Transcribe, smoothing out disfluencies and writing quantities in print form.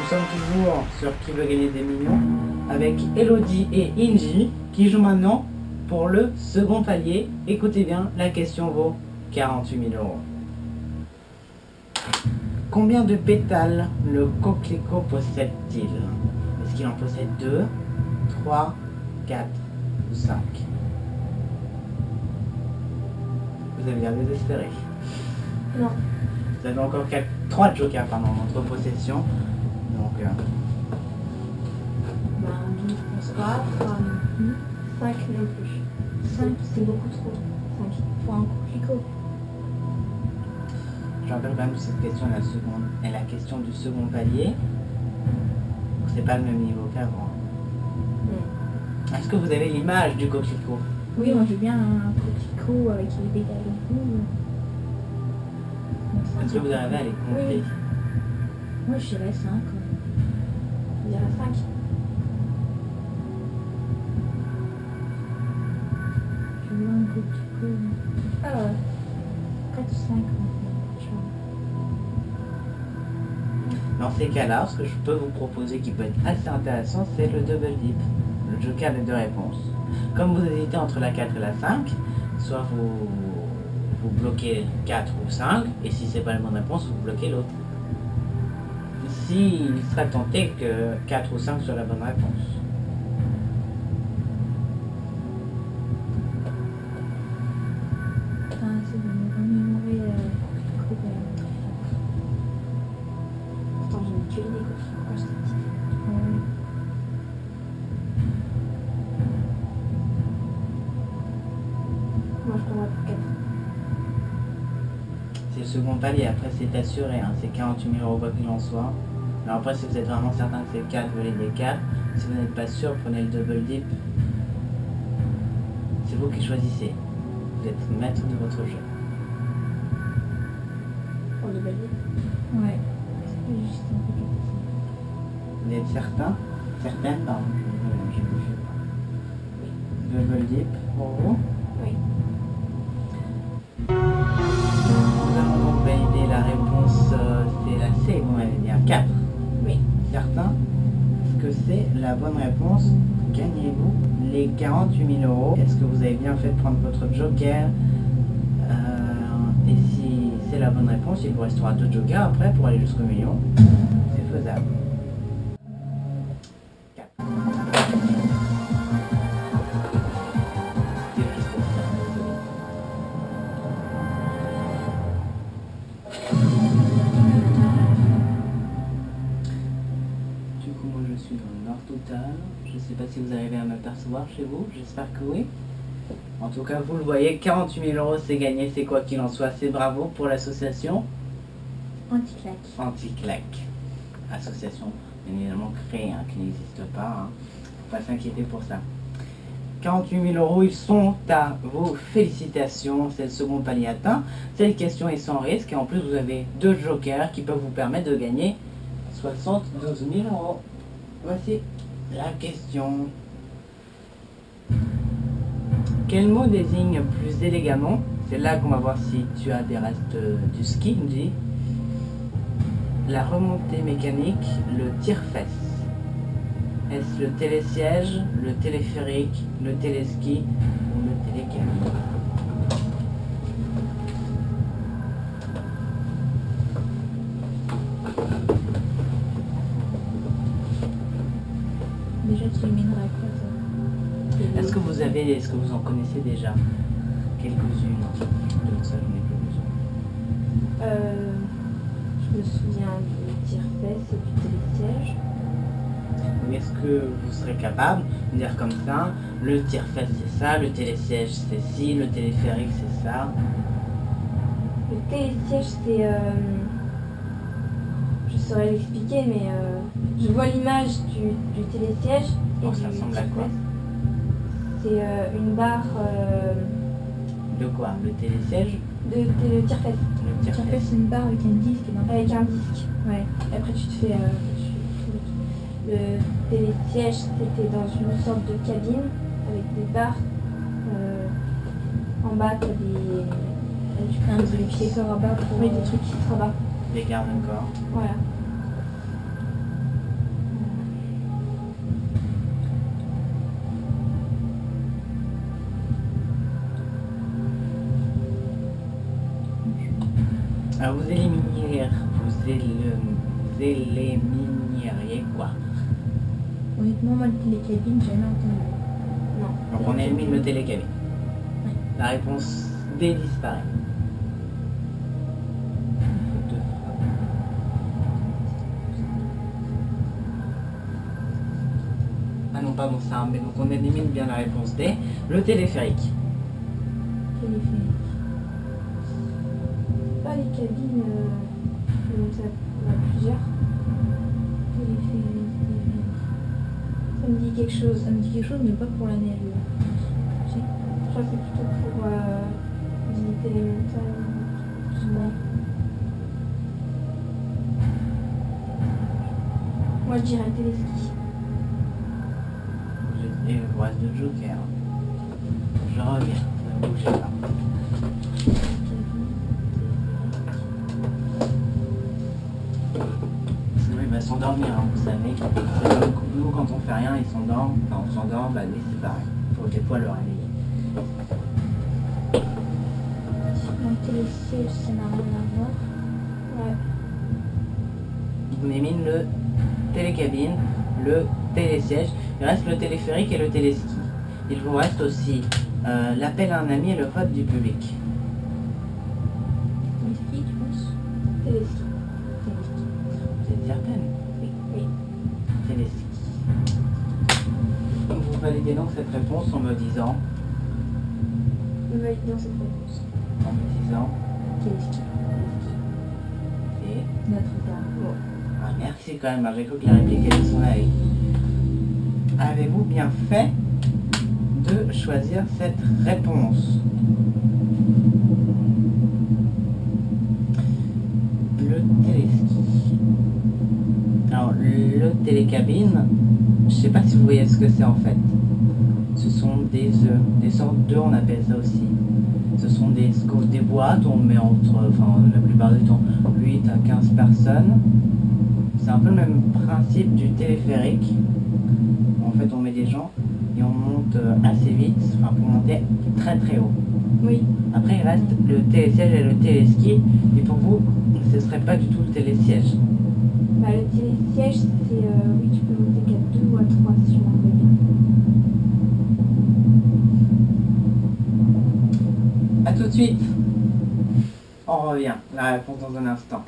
Nous sommes toujours sur Qui veut gagner des millions avec Elodie et Inji qui jouent maintenant pour le second palier. Écoutez bien, la question vaut 48 000 euros. Combien de pétales le coquelicot possède-t-il? Est-ce qu'il en possède 2, 3, 4 ou 5? Vous avez l'air désespéré. Non. Vous avez encore 3 jokers pardon, en votre possession. Donc, Bah, je ne pense pas. 5 non plus. 5, c'est beaucoup trop. 5 pour un coquelicot. je rappelle quand même que cette question est la question du second palier. C'est pas le même niveau qu'avant. Est-ce que vous avez l'image du coquelicot? Oui, moi je veux bien un coquelicot avec les pétales et tout. Est-ce que vous arrivez à les compter? Oui. Moi je dirais 5. Je dirais 5. Je veux un coquelicot. Ah, 4 ou 5. Dans ces cas-là, ce que je peux vous proposer qui peut être assez intéressant, c'est le double dip, le joker des 2 réponses. Comme vous hésitez entre la 4 et la 5, soit vous bloquez 4 ou 5, et si c'est pas la bonne réponse, vous bloquez l'autre. Ici, il serait tenté que 4 ou 5 soit la bonne réponse. C'est de me remémorer coquelicot. Attends, j'en ai tué des coquelicots quand j'étais petite. Moi je prendrais pour 4. C'est le second palier, après c'est assuré, hein, c'est 48 000 euros quoi qu'il en soit. Alors après, si vous êtes vraiment certain que c'est 4, vous voulez des 4. Si vous n'êtes pas sûr, prenez le double dip. C'est vous qui choisissez. Vous êtes maître de votre jeu. Pour le balier. Ouais. C'est juste un peu comme ça. Vous êtes certain? Certaine? Pardon, je ne sais pas. Double dip pour vous. Oui. Nous allons donc valider la réponse, c'est la C, vous m'avez dit, 4. Oui. Certain? Est-ce que c'est la bonne réponse? Gagnez-vous les 48 000 euros? Est-ce que vous avez bien fait de prendre votre joker? Et si c'est la bonne réponse, il vous restera 2 jokers après pour aller jusqu'au million. C'est faisable. 4. Du coup, moi je suis dans le nord total. Je ne sais pas si vous arrivez à m'apercevoir chez vous. J'espère que oui. En tout cas, vous le voyez, 48 000 euros c'est gagné, c'est quoi qu'il en soit. C'est bravo pour l'association Anti-claque. Anti-claque. Association bien évidemment créée, hein, qui n'existe pas. Faut pas s'inquiéter pour ça. 48 000 euros, ils sont à vos félicitations. C'est le second palier atteint. Cette question est sans risque et en plus vous avez 2 jokers qui peuvent vous permettre de gagner 72 000 euros. Voici la question. Quel mot désigne plus élégamment? C'est là qu'on va voir si tu as des restes du ski, me dit. La remontée mécanique, le tire-fesse. Est-ce le télésiège, le téléphérique, le téléski ou le télécabine? Déjà, tu élimineras quoi, toi? Est-ce que vous en connaissez déjà quelques-unes? Donc ça, j'en ai plus besoin. Je me souviens du tire-fesse et du télésiège. Mais est-ce que vous serez capable de dire comme ça, le tire-fesse c'est ça, le télésiège c'est ci, le téléphérique c'est ça? Le télésiège, c'est... je saurais l'expliquer, mais je vois l'image du télésiège et Oh, du ça ressemble à quoi? tire-fesse. C'est une barre De quoi? Le télésiège? de tire-fesse. Le Le tire-fesse, tire-fesse? c'est une barre avec un disque. Avec un disque, ouais. Après, tu te fais... le télésiège, c'était dans une sorte de cabine avec des barres. En bas, t'as des... Tu fais un truc qui se rabat pour... Oui, des trucs qui se rabattent. Des gardes-corps. Voilà. Alors vous élimineriez quoi? Honnêtement, moi, le télécabine, j'ai jamais entendu. Non. Donc on élimine le télécabine. Ouais. La réponse D disparaît. Ah non, pardon, c'est un B. Donc on élimine bien la réponse D. Le téléphérique. Téléphérique. Pas les cabines, donc ça, on a plusieurs. Téléphérique. Ça me dit quelque chose. Ça me dit quelque chose, mais pas pour la neige. Si. Je crois que c'est plutôt pour visiter les montagnes. Je sais pas. Moi je dirais téléski. Et il vous reste 2 jokers. Je reviens. Ne bougez pas. Sinon il va s'endormir, hein, vous savez. Nous quand on fait rien, il s'endort. Enfin on s'endort, bah lui c'est pareil. Il faut des fois le réveiller. Donc, télésiège, ça n'a rien à voir. Ouais. On élimine le télécabine, le télésiège. Il reste le téléphérique et le téléski. Il vous reste aussi l'appel à un ami et le vote du public. Téléski, tu penses? Téléski. Téléski. Vous êtes certaine? Oui. Oui. Téléski. Donc vous validez donc cette réponse en me disant, Nous validons cette réponse. Téléski. et Notre-Dame. Bon. ah, merci quand même, j'ai cru qu'il a répliqué de son avis. Avez-vous bien fait de choisir cette réponse? Le téléski. Alors, le télécabine, je sais pas si vous voyez ce que c'est en fait. Ce sont des œufs, des sortes d'œufs, on appelle ça aussi. Ce sont des boîtes, on met entre, enfin la plupart du temps, 8 à 15 personnes. C'est un peu le même principe du téléphérique. En fait, on met des gens et on monte assez vite, enfin pour monter très très haut. Oui. Après, il reste le télésiège et le téléski. Et pour vous, ce serait pas du tout le télésiège. Bah, le télésiège, c'est. Oui, tu peux monter qu'à 2 ou à 3 si je m'en rappelle bien. A tout de suite. On revient. La réponse dans un instant.